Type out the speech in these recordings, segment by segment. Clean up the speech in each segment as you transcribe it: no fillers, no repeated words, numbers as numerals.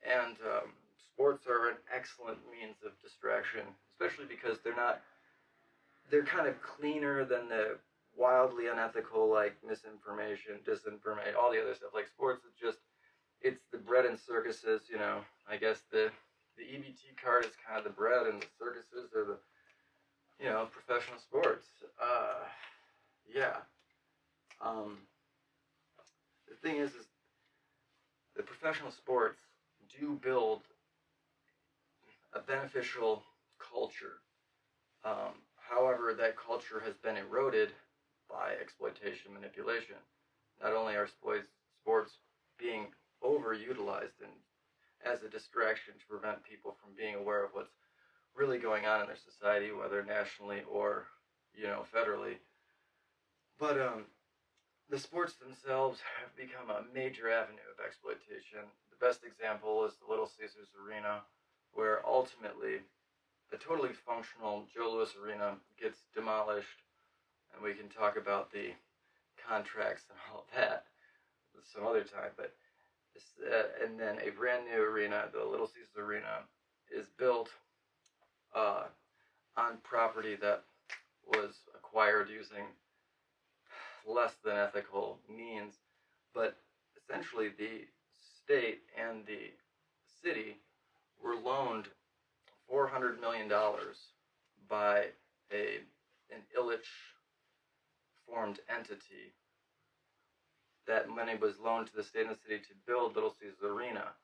And sports are an excellent means of distraction, especially because they're kind of cleaner than the wildly unethical, like, misinformation, disinformation, all the other stuff. Like, sports is just, it's the bread and circuses, I guess the EBT card is kind of the bread, and the circuses are the, professional sports. Yeah. The thing is the professional sports do build a beneficial culture. However, that culture has been eroded by exploitation, manipulation. Not only are sports being overutilized and as a distraction to prevent people from being aware of what's really going on in their society, whether nationally or, federally. But the sports themselves have become a major avenue of exploitation. The best example is the Little Caesars Arena, where ultimately a totally functional Joe Louis Arena gets demolished, and we can talk about the contracts and all of that some other time. But and then a brand new arena, the Little Caesars Arena, is built on property that was acquired using less than ethical means, but essentially the state and the city were loaned $400 million by an Illich formed entity. That money was loaned to the state and the city to build Little Caesars Arena,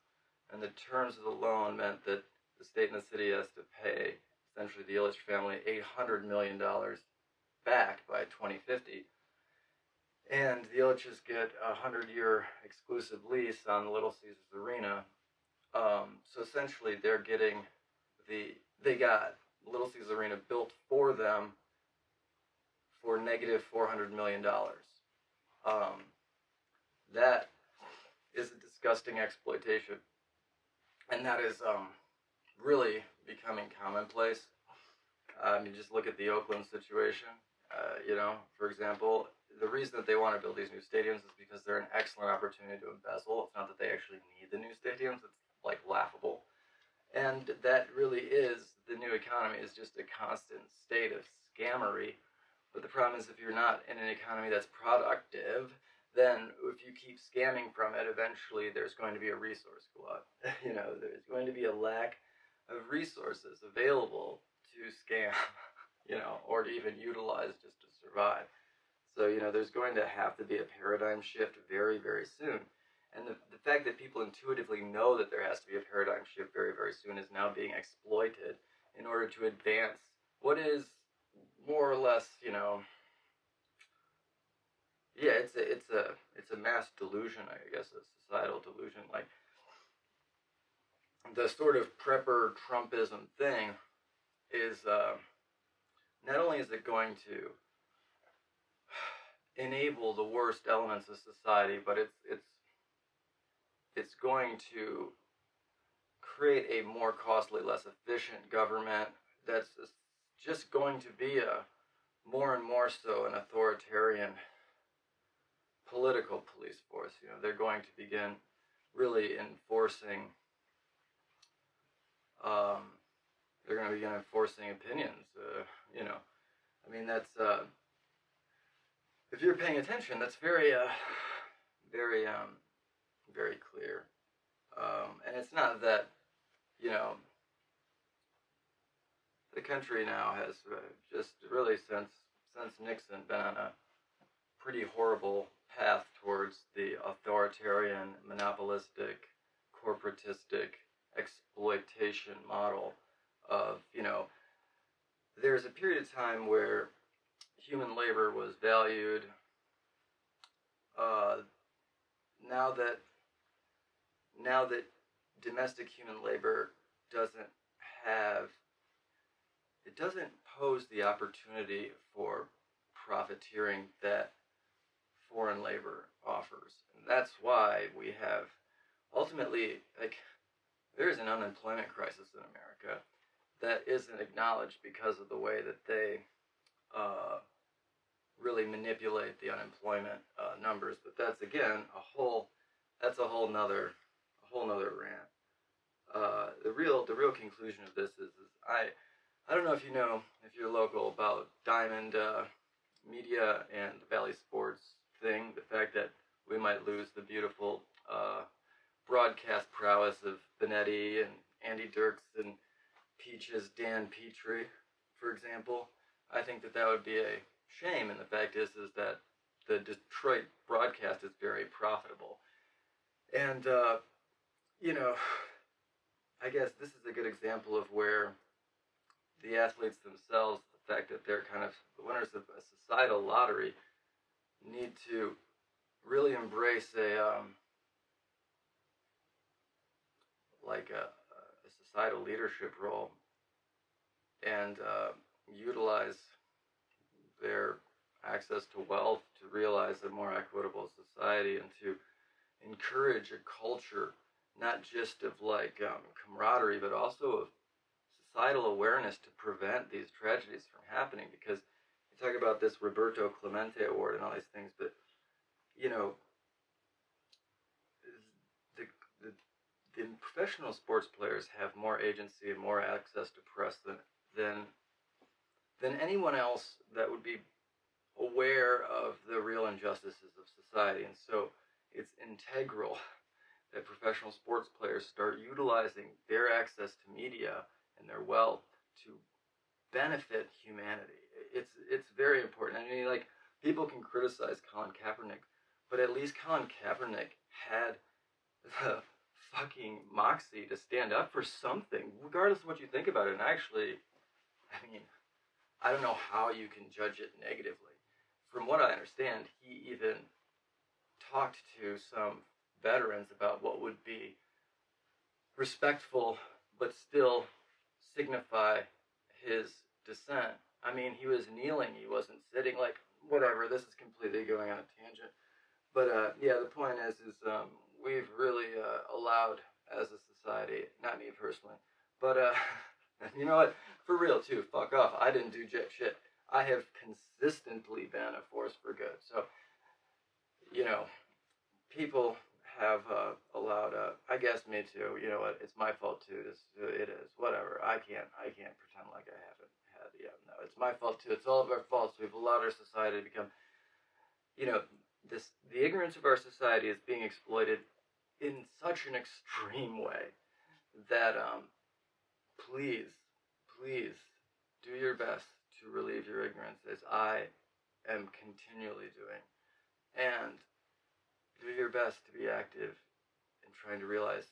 and the terms of the loan meant that the state and the city has to pay essentially the Illich family $800 million back by 2050. And the Illiches get a 100-year exclusive lease on the Little Caesars Arena. So essentially they're getting they got Little Caesars Arena built for them for negative $400 million. That is a disgusting exploitation. And that is really becoming commonplace. You just look at the Oakland situation. For example, the reason that they want to build these new stadiums is because they're an excellent opportunity to embezzle. It's not that they actually need the new stadiums. It's like laughable. And that really is the new economy, is just a constant state of scammery. But the problem is if you're not in an economy that's productive, then if you keep scamming from it, eventually there's going to be a resource glut. There's going to be a lack of resources available to scam, or to even utilize just to survive. So, there's going to have to be a paradigm shift very, very soon. And the fact that people intuitively know that there has to be a paradigm shift very, very soon is now being exploited in order to advance what is more or less, it's a mass delusion, I guess, a societal delusion. Like, the sort of prepper Trumpism thing is, not only is it going to enable the worst elements of society, but it's going to create a more costly, less efficient government that's just going to be more and more so an authoritarian political police force. They're going to begin really enforcing opinions. That's if you're paying attention, that's very very clear. And it's not that, the country now has just really since Nixon been on a pretty horrible path towards the authoritarian, monopolistic, corporatistic exploitation model of, there's a period of time where human labor was valued. Now that domestic human labor doesn't pose the opportunity for profiteering that foreign labor offers. And that's why we have ultimately, there is an unemployment crisis in America that isn't acknowledged because of the way that they really manipulate the unemployment numbers. But that's, again, a whole nother rant. real conclusion of this is I don't know if you know, if you're local, about Diamond Media and the Valley Sports thing. The fact that we might lose the beautiful broadcast prowess of Benetti and Andy Dirks and Peaches Dan Petrie, for example. I think that would be a shame, and the fact is that the Detroit broadcast is very profitable. And, I guess this is a good example of where the athletes themselves, the fact that they're kind of the winners of a societal lottery, need to really embrace a societal leadership role and utilize their access to wealth to realize a more equitable society and to encourage a culture not just of camaraderie, but also of societal awareness to prevent these tragedies from happening. Because you talk about this Roberto Clemente Award and all these things, but the professional sports players have more agency and more access to press than anyone else that would be aware of the real injustices of society. And so it's integral that professional sports players start utilizing their access to media and their wealth to benefit humanity. It's very important. I mean, people can criticize Colin Kaepernick, but at least Colin Kaepernick had the fucking moxie to stand up for something, regardless of what you think about it. And actually, I mean, I don't know how you can judge it negatively. From what I understand, he even talked to some veterans about what would be respectful but still signify his dissent. I mean, he was kneeling, he wasn't sitting. Whatever, this is completely going on a tangent. But the point is we've really allowed as a society, not me personally, but you know what, for real too, fuck off, I didn't do jack shit. I have consistently been a force for good. So, people have allowed, I guess me too, you know what, it's my fault too, it is, whatever, I can't pretend like I haven't had, no, it's my fault too, it's all of our faults. We've allowed our society to become, the ignorance of our society is being exploited in such an extreme way that, please do your best to relieve your ignorance, as I am continually doing, and do your best to be active in trying to realize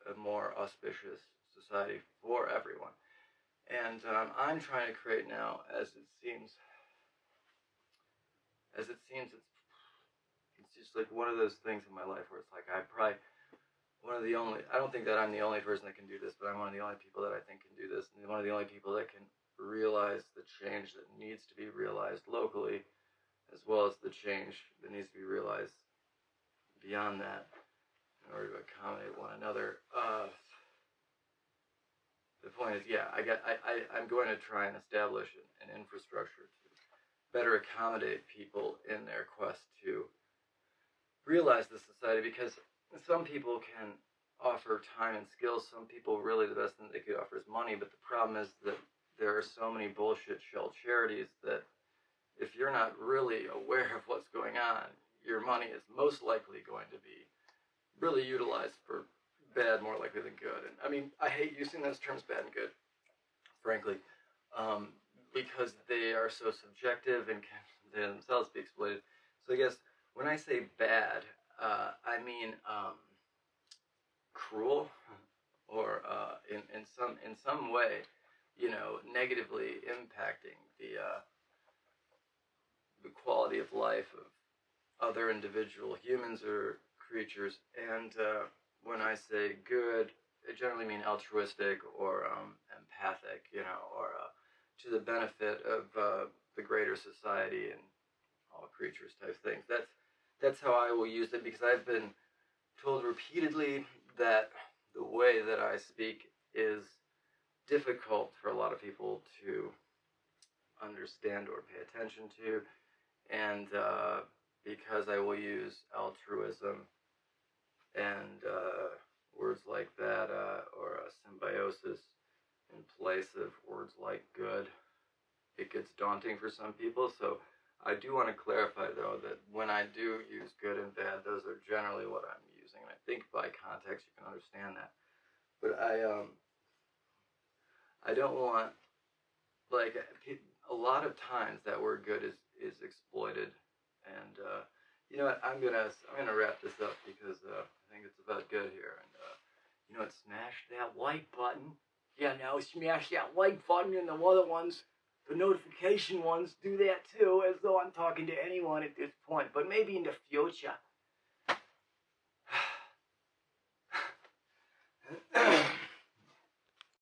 a more auspicious society for everyone. And I'm trying to create now, as it seems, it's just like one of those things in my life where it's like I'm probably I don't think that I'm the only person that can do this, but I'm one of the only people that I think can do this, and one of the only people that can realize the change that needs to be realized locally, as well as the change that needs to be realized beyond that in order to accommodate one another. The point is, I'm going to try and establish an infrastructure to better accommodate people in their quest to realize the society, because some people can offer time and skills. Some people, really the best thing they could offer is money, but the problem is that there are so many bullshit shell charities that if you're not really aware of what's going on, your money is most likely going to be really utilized for bad more likely than good. And I mean, I hate using those terms, bad and good, frankly, because they are so subjective and can they themselves be exploited. So I guess when I say bad, I mean cruel, or in some way, negatively impacting the quality of life of other individual humans or creatures. And when I say good, I generally mean altruistic or empathic, or to the benefit of the greater society and all creatures type things. That's how I will use it, because I've been told repeatedly that the way that I speak is difficult for a lot of people to understand or pay attention to, and because I will use altruism and words like that, or symbiosis in place of words like good, it gets daunting for some people. So I do want to clarify, though, that when I do use good and bad, those are generally what I'm using. And I think by context you can understand that. But I don't want, like, a lot of times that word good is exploited. And you know what, I'm gonna wrap this up because I think it's about good here. And you know what, smash that like button. Yeah, now smash that like button, and the other ones, the notification ones, do that too, as though I'm talking to anyone at this point, but maybe in the future.